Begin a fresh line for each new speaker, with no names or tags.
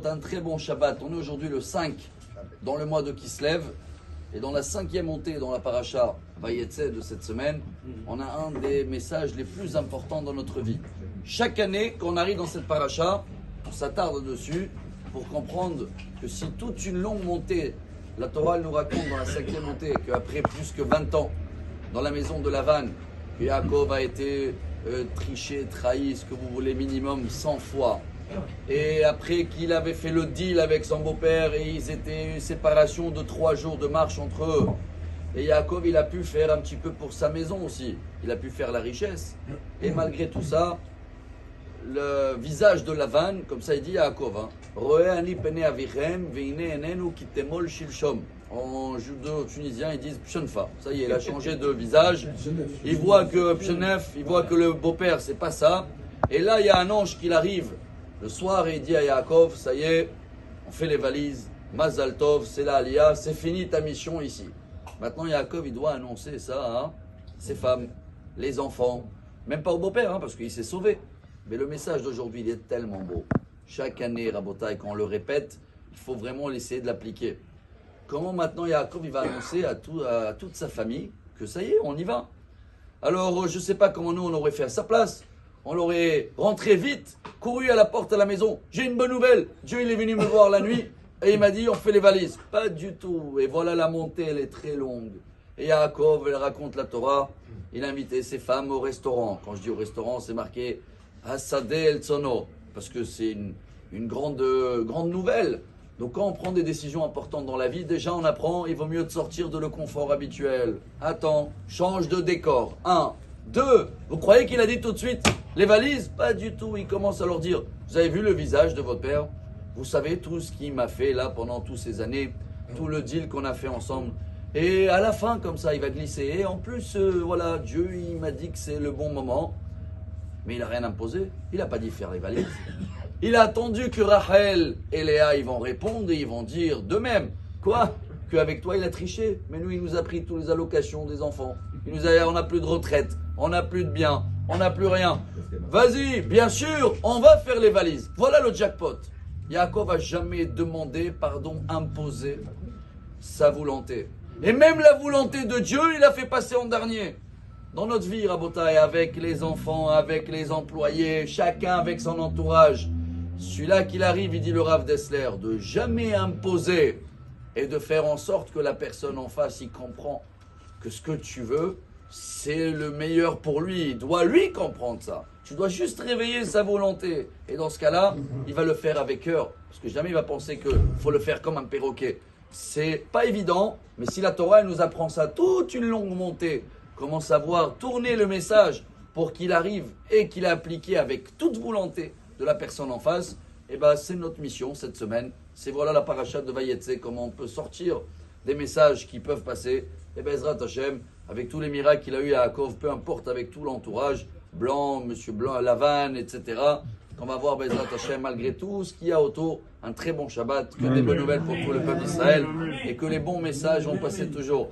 Un très bon Shabbat. On est aujourd'hui le 5 dans le mois de Kislev. Et dans la cinquième montée dans la paracha Vayetze de cette semaine, on a un des messages les plus importants dans notre vie. Chaque année, quand on arrive dans cette paracha, on s'attarde dessus pour comprendre que si toute une longue montée, la Torah nous raconte dans la cinquième montée qu'après plus que 20 ans, dans la maison de Lavan, que Yaakov a été triché, trahi, ce que vous voulez, minimum 100 fois. Et après qu'il avait fait le deal avec son beau-père et ils étaient une séparation de 3 jours de marche entre eux. Et Yaakov, il a pu faire un petit peu pour sa maison aussi. Il a pu faire la richesse. Et malgré tout ça, le visage de Lavan, comme ça il dit Yaakov, Ro'eani pene avichem veine enenu kitemol shilshom. En judo-tunisien, ils disent Pshenfa. Ça y est, il a changé de visage. Il voit que Pshenef, il voit que le beau-père, c'est pas ça. Et là, il y a un ange qui arrive le soir et il dit à Yaakov, ça y est, on fait les valises, Mazal Tov, c'est la Aliyah, c'est fini ta mission ici. Maintenant, Yaakov, il doit annoncer ça à ses femmes, les enfants, même pas au beau-père, parce qu'il s'est sauvé. Mais le message d'aujourd'hui, il est tellement beau. Chaque année, Rabotai, quand on le répète, il faut vraiment essayer de l'appliquer. Comment maintenant Yaakov, il va annoncer à toute sa famille que ça y est, on y va. Alors, je ne sais pas comment nous, on aurait fait à sa place. On l'aurait rentré vite, couru à la porte à la maison. J'ai une bonne nouvelle. Dieu, il est venu me voir la nuit et il m'a dit, on fait les valises. Pas du tout. Et voilà, la montée, elle est très longue. Et Yaakov, elle raconte la Torah. Il a invité ses femmes au restaurant. Quand je dis au restaurant, c'est marqué Hasadeh El Tzono. Parce que c'est une grande nouvelle. Donc quand on prend des décisions importantes dans la vie, déjà on apprend, il vaut mieux de sortir de le confort habituel. Attends, change de décor. 1. 2. Vous croyez qu'il a dit tout de suite les valises? Pas du tout. Il commence à leur dire, vous avez vu le visage de votre père? Vous savez tout ce qu'il m'a fait là pendant toutes ces années, tout le deal qu'on a fait ensemble. Et à la fin, comme ça, il va glisser. Et en plus, voilà, Dieu, il m'a dit que c'est le bon moment. Mais il n'a rien imposé. Il n'a pas dit faire les valises. Il a attendu que Rachel et Léa, ils vont répondre et ils vont dire d'eux-mêmes. Quoi? Qu'avec toi, il a triché. Mais nous, il nous a pris toutes les allocations des enfants. On n'a plus de retraite, on n'a plus de biens, on n'a plus rien. Vas-y, bien sûr, on va faire les valises. Voilà le jackpot. Yaakov n'a jamais demandé, imposé sa volonté. Et même la volonté de Dieu, il a fait passer en dernier. Dans notre vie, Rabotai, avec les enfants, avec les employés, chacun avec son entourage, celui-là qu'il arrive, il dit le Rav Dessler, de jamais imposer et de faire en sorte que la personne en face, il comprend que ce que tu veux, c'est le meilleur pour lui. Il doit lui comprendre ça. Tu dois juste réveiller sa volonté. Et dans ce cas-là, il va le faire avec cœur. Parce que jamais il va penser qu'il faut le faire comme un perroquet. C'est pas évident, mais si la Torah elle nous apprend ça toute une longue montée, comment savoir tourner le message pour qu'il arrive et qu'il est appliqué avec toute volonté de la personne en face, et ben c'est notre mission cette semaine. C'est voilà la paracha de Vayetze, comment on peut sortir des messages qui peuvent passer. Et Bezrat Hashem, avec tous les miracles qu'il a eu à Yaakov, peu importe avec tout l'entourage, Blanc, Monsieur Blanc, Lavan, etc., qu'on va voir Bezrat Hashem, malgré tout ce qu'il y a autour, un très bon Shabbat, que des bonnes nouvelles pour tout le peuple d'Israël, et que les bons messages vont passer toujours.